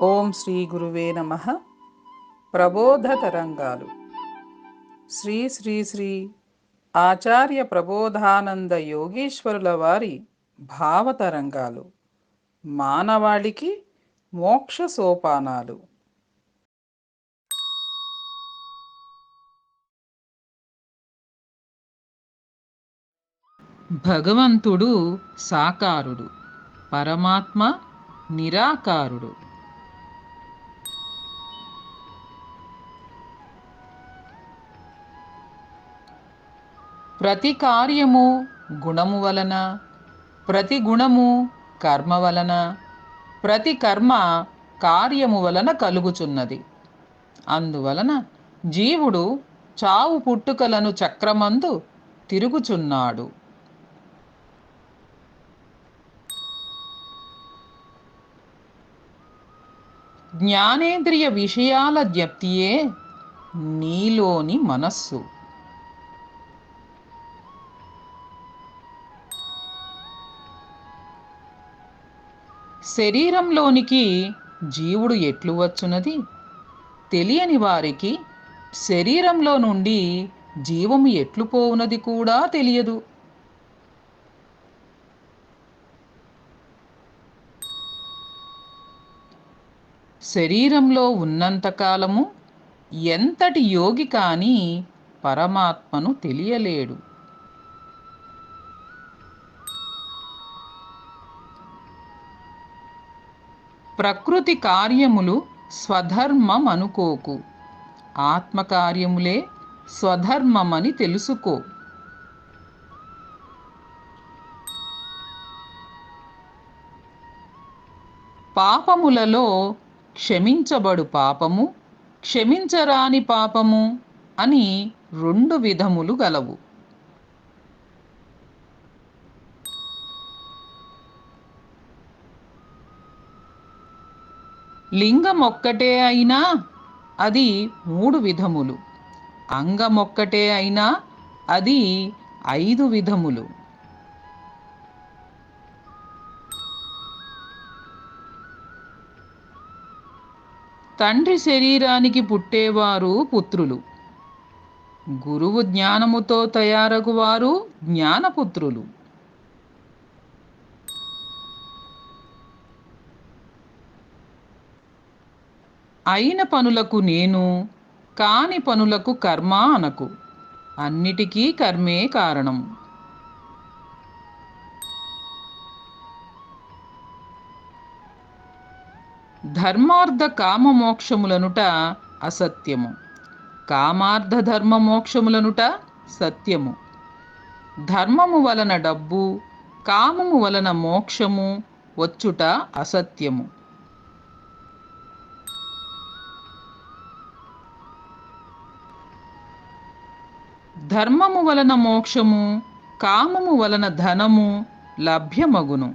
ఓం శ్రీ గురువే నమః. ప్రబోధ తరంగాలు. శ్రీ శ్రీ శ్రీ ఆచార్య ప్రబోధానంద యోగీశ్వరుల వారి భావతరంగాలు. మానవాళికి మోక్ష సోపానాలు. భగవంతుడు సాకారుడు, పరమాత్మ నిరాకారుడు. ప్రతి కార్యము గుణము వలన, ప్రతి గుణము కర్మ వలన, ప్రతి కర్మ కార్యము వలన కలుగుచున్నది. అందువలన జీవుడు చావు పుట్టుకలను చక్రమందు తిరుగుచున్నాడు. జ్ఞానేంద్రియ విషయాల జ్ఞప్తియే నీలోని మనస్సు. శరీరంలోనికి జీవుడు ఎట్లు వచ్చునది? తెలియని వారికి శరీరంలో నుండి జీవము ఎట్లు పోవునది కూడా తెలియదు. శరీరంలో ఉన్నంతకాలము ఎంతటి యోగి కానీ పరమాత్మను తెలియలేడు. ప్రకృతి కార్యములు స్వధర్మం అనుకోకు, ఆత్మకార్యములే స్వధర్మమని తెలుసుకో. పాపములలో క్షమించబడు పాపము, క్షమించరాని పాపము అని రెండు విధములు గలవు. లింగమొక్కటే అయినా అది మూడు విధములు, అంగమొక్కటే అయినా అది 5 విధములు. తండ్రి శరీరానికి పుట్టేవారు పుత్రులు, గురువు జ్ఞానముతో తయారగువారు జ్ఞానపుత్రులు. అయిన పనులకు నేను, కాని పనులకు కర్మ అనకు, అన్నిటికీ కర్మే కారణం. ధర్మార్థ కామ మోక్షములనుట అసత్యము, కామార్థ ధర్మ మోక్షములనుట సత్యము. ధర్మము వలన డబ్బు, కామము వలన మోక్షము వచ్చుట అసత్యము. ధర్మము వలన మోక్షము, కామము వలన ధనము లభ్యమగును.